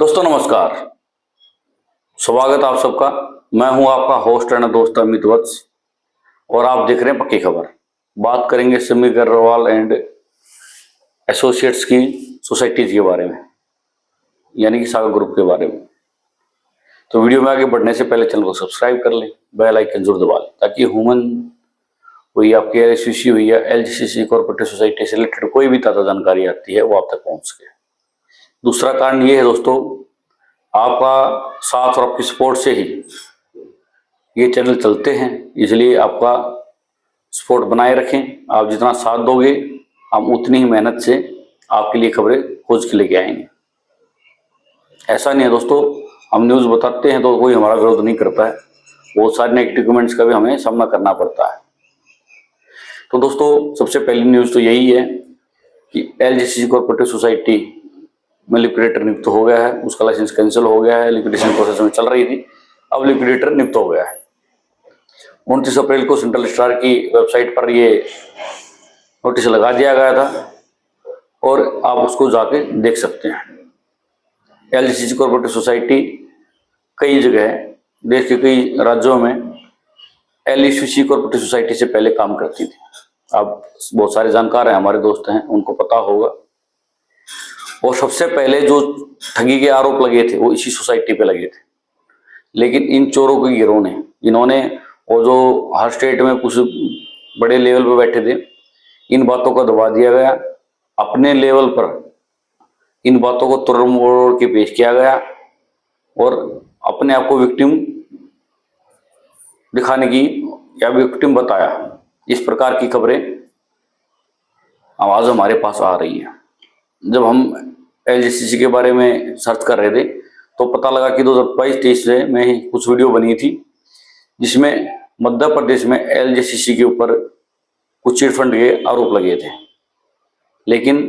दोस्तों नमस्कार, स्वागत आप सबका। मैं हूं आपका होस्ट एंड दोस्त अमित वत्स और आप देख रहे हैं पक्की खबर। बात करेंगे सिमी अग्रवाल एंड एसोसिएट्स की सोसाइटीज के बारे में, यानी कि सागर ग्रुप के बारे में। तो वीडियो में आगे बढ़ने से पहले चैनल को सब्सक्राइब कर लें, बेल आइकन जरूर दबा लें, ताकि ह्यूमन हुई आपकी एलएससीसी हुई या एलजीसीसी कॉर्पोरेटिव सोसाइटी से रिलेटेड कोई भी ताज़ा जानकारी आती है वो आप तक पहुंच सके। दूसरा कारण ये है दोस्तों, आपका साथ और आपकी सपोर्ट से ही ये चैनल चलते हैं, इसलिए आपका सपोर्ट बनाए रखें। आप जितना साथ दोगे हम उतनी ही मेहनत से आपके लिए खबरें खोज के लेके आएंगे। ऐसा नहीं है दोस्तों, हम न्यूज़ बताते हैं तो कोई हमारा विरोध नहीं करता है, बहुत सारे नेगेटिव कमेंट्स का भी हमें सामना करना पड़ता है। तो दोस्तों सबसे पहली न्यूज़ तो यही है कि एलजीसीसी कॉर्पोरेटिव सोसाइटी में लिक्विडेटर नियुक्त हो गया है, उसका लाइसेंस कैंसिल हो गया है। लिक्विडेशन प्रोसेस में चल रही थी, अब लिक्विडेटर नियुक्त हो गया है। 29 अप्रैल को सेंट्रल स्टार की वेबसाइट पर ये नोटिस लगा दिया गया था और आप उसको जाके देख सकते हैं। एलजीसीसी कॉर्पोरेटिव सोसाइटी कई जगह देश के कई राज्यों में एलजीसीसी कॉर्पोरेटिव सोसाइटी से पहले काम करती थी। आप बहुत सारे जानकार हैं, हमारे दोस्त हैं, उनको पता होगा। और सबसे पहले जो ठगी के आरोप लगे थे वो इसी सोसाइटी पे लगे थे, लेकिन इन चोरों के गिरोह ने, इन्होंने वो जो हर स्टेट में कुछ बड़े लेवल पे बैठे थे, इन बातों को दबा दिया गया। अपने लेवल पर इन बातों को तोड़ मोड़ के पेश किया गया और अपने आप को विक्टिम दिखाने की या विक्टिम बताया। इस प्रकार की खबरें आवाज हमारे पास आ रही है। जब हम एलजीसीसी के बारे में सर्च कर रहे थे तो पता लगा कि 2022-23 में कुछ वीडियो बनी थी जिसमें मध्य प्रदेश में एलजीसीसी के ऊपर कुछ चिट फंड के आरोप लगे थे, लेकिन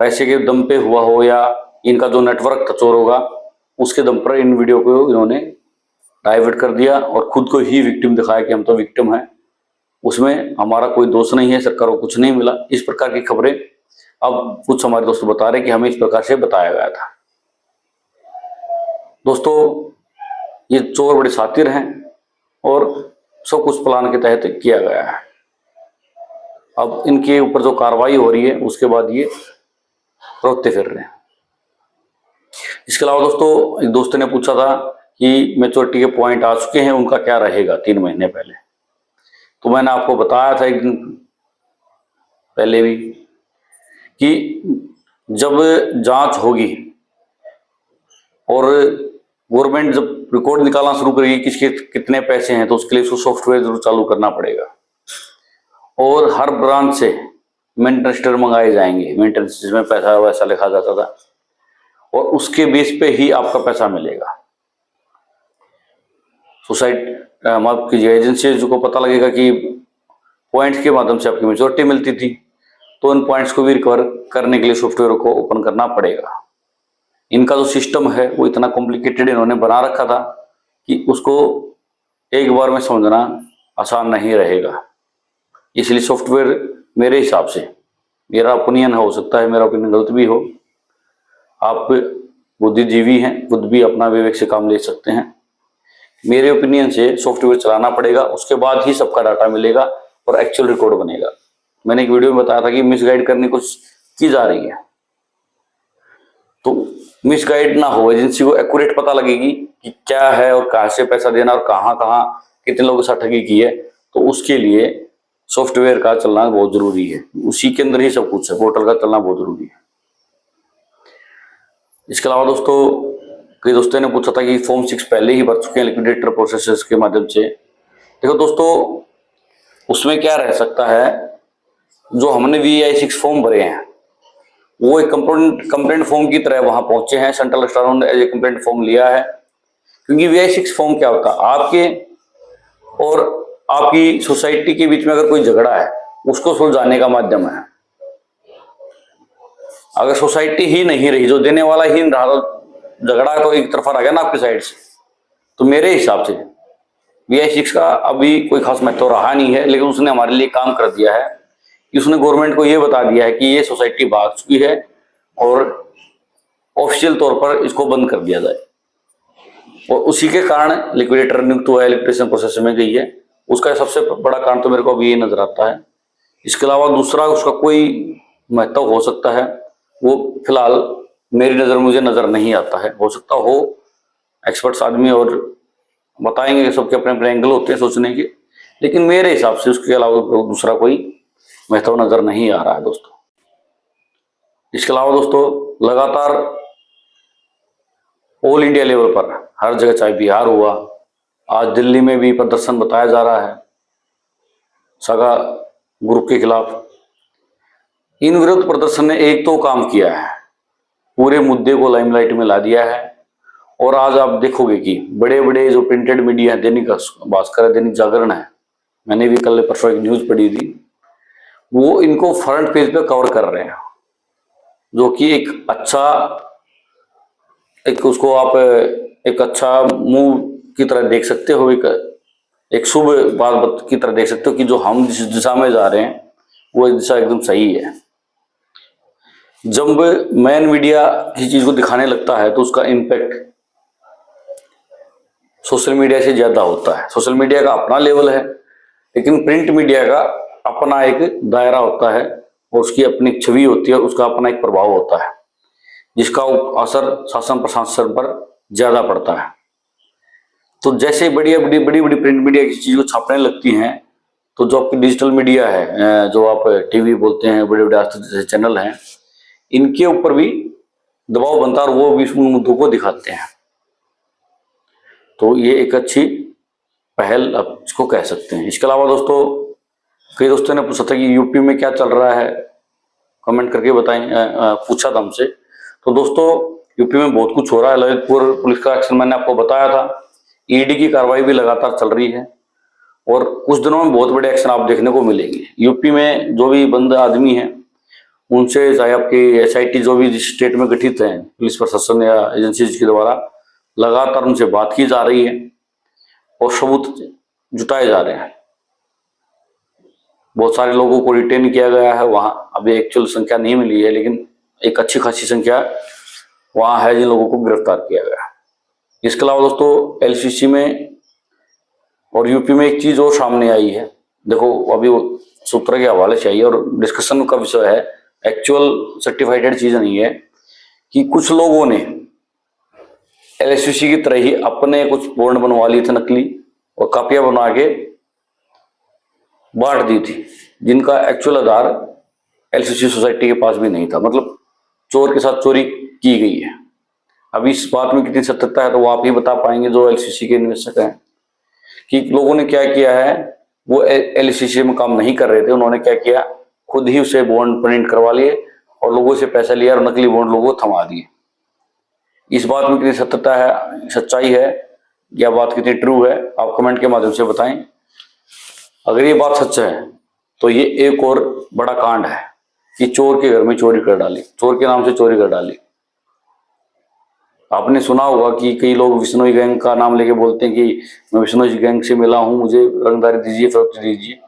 पैसे के दम पे हुआ हो या इनका जो नेटवर्क था चोरों का, उसके दम पर इन वीडियो को इन्होंने डाइवर्ट कर दिया और खुद को ही विक्टिम दिखाया कि हम तो विक्टिम हैं, उसमें हमारा कोई दोष नहीं है, सरकार को कुछ नहीं मिला। इस प्रकार की खबरें अब कुछ हमारे दोस्त बता रहे कि हमें इस प्रकार से बताया गया था। दोस्तों ये चोर बड़े शातिर हैं और सब कुछ प्लान के तहत किया गया है। अब इनके ऊपर जो कार्रवाई हो रही है उसके बाद ये रोकते फिर रहे हैं। इसके अलावा दोस्तों एक दोस्त ने पूछा था कि मैच्योरिटी के पॉइंट आ चुके हैं, उनका क्या रहेगा 3 महीने पहले। तो मैंने आपको बताया था एक दिन पहले भी कि जब जांच होगी और गवर्नमेंट जब रिकॉर्ड निकालना शुरू करेगी किसके कितने पैसे हैं, तो उसके लिए उसको सॉफ्टवेयर जरूर चालू करना पड़ेगा और हर ब्रांच से मेंटेनेंस रजिस्टर मंगाए जाएंगे, मेंटेनेंस जिसमें पैसा वैसा लिखा जाता था, और उसके बेस पे ही आपका पैसा मिलेगा। सोसाइटी माफ कीजिए एजेंसी को पता लगेगा कि पॉइंट्स के माध्यम से आपकी मेच्योरिटी मिलती थी, तो इन पॉइंट्स को भी रिकवर करने के लिए सॉफ्टवेयर को ओपन करना पड़ेगा। इनका जो सिस्टम है वो इतना कॉम्प्लिकेटेड इन्होंने बना रखा था कि उसको एक बार में समझना आसान नहीं रहेगा। इसलिए सॉफ्टवेयर मेरे हिसाब से, मेरा ओपिनियन हो सकता है मेरा ओपिनियन गलत भी हो, आप बुद्धिजीवी हैं, खुद भी अपना विवेक से काम ले सकते हैं। मेरे ओपिनियन से सॉफ्टवेयर चलाना पड़ेगा, उसके बाद ही सबका डाटा मिलेगा और एक्चुअल रिकॉर्ड बनेगा। मैंने एक वीडियो में बताया था कि मिसगाइड करने की कोशिश की जा रही है, तो मिसगाइड ना हो, एजेंसी को एक्यूरेट पता लगेगी कि क्या है और कहां से पैसा देना और कहां कहां कितने लोगों के साथ ठगी की है। तो उसके लिए सॉफ्टवेयर का चलना बहुत जरूरी है, उसी के अंदर ही सब कुछ है, पोर्टल का चलना बहुत जरूरी है। इसके अलावा दोस्तों कई दोस्तों ने पूछा था कि फॉर्म 6 पहले ही भर चुके हैं लिक्विडेटर प्रोसेस के माध्यम से। देखो दोस्तों उसमें क्या रह सकता है, जो हमने VI6 फॉर्म भरे हैं वो एक कंप्लेंट फॉर्म की तरह वहां पहुंचे हैं। सेंट्रल स्टार ने एज ए कंप्लेंट फॉर्म लिया है, क्योंकि VI6 फॉर्म क्या होता है, आपके और आपकी सोसाइटी के बीच में अगर कोई झगड़ा है उसको सुलझाने का माध्यम है। अगर सोसाइटी ही नहीं रही, जो देने वाला ही रहा, झगड़ा तो एक तरफा रह गया ना आपकी साइड से, तो मेरे हिसाब से VI6 का अभी कोई खास महत्व रहा नहीं है। लेकिन उसने हमारे लिए काम कर दिया है कि उसने गवर्नमेंट को ये बता दिया है कि ये सोसाइटी भाग चुकी है और ऑफिशियल तौर पर इसको बंद कर दिया जाए, और उसी के कारण लिक्विडेटर नियुक्त हुआ है, लिक्विडेशन प्रोसेस में गई है। उसका सबसे बड़ा कारण तो मेरे को अभी ये नजर आता है। इसके अलावा दूसरा उसका कोई महत्व हो सकता है, वो फिलहाल मेरी नजर मुझे नजर नहीं आता है। हो सकता हो एक्सपर्ट्स आदमी और बताएंगे कि सबके अपने अपने एंगल होते हैं सोचने के, लेकिन मेरे हिसाब से उसके अलावा दूसरा कोई महत्व नजर नहीं आ रहा है दोस्तों। इसके अलावा दोस्तों लगातार ऑल इंडिया लेवल पर हर जगह, चाहे बिहार हुआ, आज दिल्ली में भी प्रदर्शन बताया जा रहा है सगा ग्रुप के खिलाफ। इन विरोध प्रदर्शन ने एक तो काम किया है, पूरे मुद्दे को लाइमलाइट में ला दिया है। और आज आप देखोगे कि बड़े बड़े जो प्रिंटेड मीडिया है, दैनिक भास्कर है, दैनिक जागरण है, मैंने भी कल परसों एक न्यूज पढ़ी थी, वो इनको फ्रंट पेज पे कवर कर रहे हैं, जो कि एक अच्छा, एक उसको आप एक अच्छा मूव की तरह देख सकते हो, एक शुभ बात की तरह देख सकते हो कि जो हम जिस दिशा में जा रहे हैं वो दिशा एकदम सही है। जब मैन मीडिया किसी चीज को दिखाने लगता है तो उसका इम्पैक्ट सोशल मीडिया से ज्यादा होता है। सोशल मीडिया का अपना लेवल है, लेकिन प्रिंट मीडिया का अपना एक दायरा होता है और उसकी अपनी छवि होती है, उसका अपना एक प्रभाव होता है, जिसका असर शासन प्रशासन पर ज्यादा पड़ता है। तो जैसे बड़ी बड़ी प्रिंट मीडिया किसी चीज को छापने लगती हैं, तो जो आपकी डिजिटल मीडिया है, जो आप टीवी बोलते हैं, बड़े बड़े जैसे चैनल हैं, इनके ऊपर भी दबाव बनता है और वो भी उन मुद्दों को दिखाते हैं। तो ये एक अच्छी पहल अब इसको कह सकते हैं। इसके अलावा दोस्तों, कई दोस्तों ने पूछा था कि यूपी में क्या चल रहा है, कमेंट करके बताएं, पूछा था हमसे। तो दोस्तों यूपी में बहुत कुछ हो रहा है। ललितपुर पुलिस का एक्शन मैंने आपको बताया था, ईडी की कार्रवाई भी लगातार चल रही है और कुछ दिनों में बहुत बड़े एक्शन आप देखने को मिलेंगे। यूपी में जो भी बंद आदमी हैं उनसे, चाहे आपकी एसआईटी जो भी जिस स्टेट में गठित है, पुलिस प्रशासन या एजेंसीज के द्वारा लगातार उनसे बात की जा रही है और सबूत जुटाए जा रहे हैं। बहुत सारे लोगों को रिटेन किया गया है वहां, अभी एक्चुअल संख्या नहीं मिली है, लेकिन एक अच्छी खासी संख्या वहां है जिन लोगों को गिरफ्तार किया गया। इसके अलावा दोस्तों एलसीसी में और यूपी में एक चीज और सामने आई है। देखो अभी वो सूत्र के हवाले से आई है और डिस्कशन का विषय है, एक्चुअल सर्टिफाइडेड चीज नहीं है, कि कुछ लोगों ने एलसीसी की तरह ही अपने कुछ बॉन्ड बनवा लिए थे नकली और कापियां बना के बांट दी थी, जिनका एक्चुअल आधार एलसीसी सोसाइटी के पास भी नहीं था। मतलब चोर के साथ चोरी की गई है। अभी इस बात में कितनी सत्यता है तो वो आप ही बता पाएंगे जो एलसीसी के निवेशक हैं, कि लोगों ने क्या किया है। वो एलसीसी में काम नहीं कर रहे थे, उन्होंने क्या किया, खुद ही उसे बॉन्ड प्रिंट करवा लिए और लोगों से पैसा लिया और नकली बॉन्ड लोगों को थमा दिए। इस बात में कितनी सत्यता है, सच्चाई है, या बात कितनी ट्रू है, आप कमेंट के माध्यम से बताएं। अगर ये बात सच है तो ये एक और बड़ा कांड है कि चोर के घर में चोरी कर डाली, चोर के नाम से चोरी कर डाली। आपने सुना होगा कि कई लोग विश्नोई गैंग का नाम लेके बोलते हैं कि मैं विश्नोई गैंग से मिला हूं, मुझे रंगदारी दीजिए, फरोख्त दीजिए।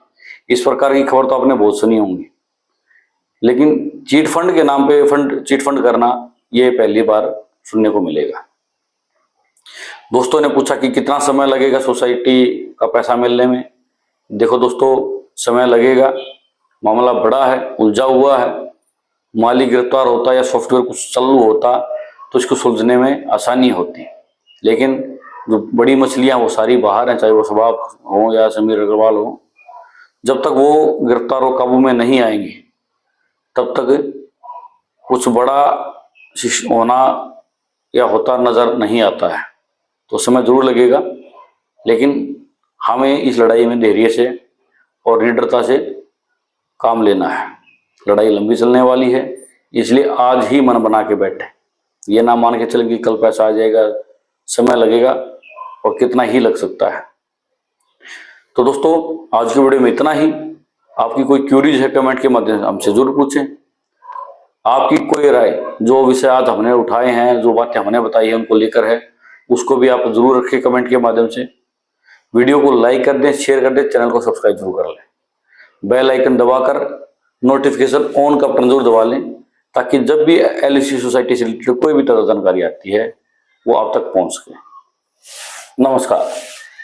इस प्रकार की खबर तो आपने बहुत सुनी होंगी, लेकिन चीट फंड के नाम पे चीट फंड करना ये पहली बार सुनने को मिलेगा। दोस्तों ने पूछा कि कितना समय लगेगा सोसाइटी का पैसा मिलने में। देखो दोस्तों, समय लगेगा, मामला बड़ा है, उलझा हुआ है। मालिक गिरफ्तार होता या सॉफ्टवेयर कुछ चालू होता तो इसको सुलझने में आसानी होती, लेकिन जो बड़ी मछलियां वो सारी बाहर हैं, चाहे वो शबाब हो या समीर अग्रवाल हो। जब तक वो गिरफ्तार और काबू में नहीं आएंगे तब तक कुछ बड़ा होना या होता नजर नहीं आता है। तो समय जरूर लगेगा, लेकिन हमें इस लड़ाई में धैर्य से और निडरता से काम लेना है। लड़ाई लंबी चलने वाली है, इसलिए आज ही मन बना के बैठे, ये ना मान के चलें कि कल पैसा आ जाएगा। समय लगेगा और कितना ही लग सकता है। तो दोस्तों आज की वीडियो में इतना ही। आपकी कोई क्यूरीज है कमेंट के माध्यम से हमसे जरूर पूछें। आपकी कोई राय, जो विषय आज हमने उठाए हैं, जो बातें हमने बताई है उनको लेकर है, उसको भी आप जरूर रखें कमेंट के माध्यम से। वीडियो को लाइक कर दें, शेयर कर दें, चैनल को सब्सक्राइब जरूर कर लें। बेल आइकन दबाकर नोटिफिकेशन ऑन का बटन जरूर दबा लें, ताकि जब भी एलआईसी सोसाइटी से रिलेटेड कोई भी तरह जानकारी आती है वो आप तक पहुंच सके। नमस्कार।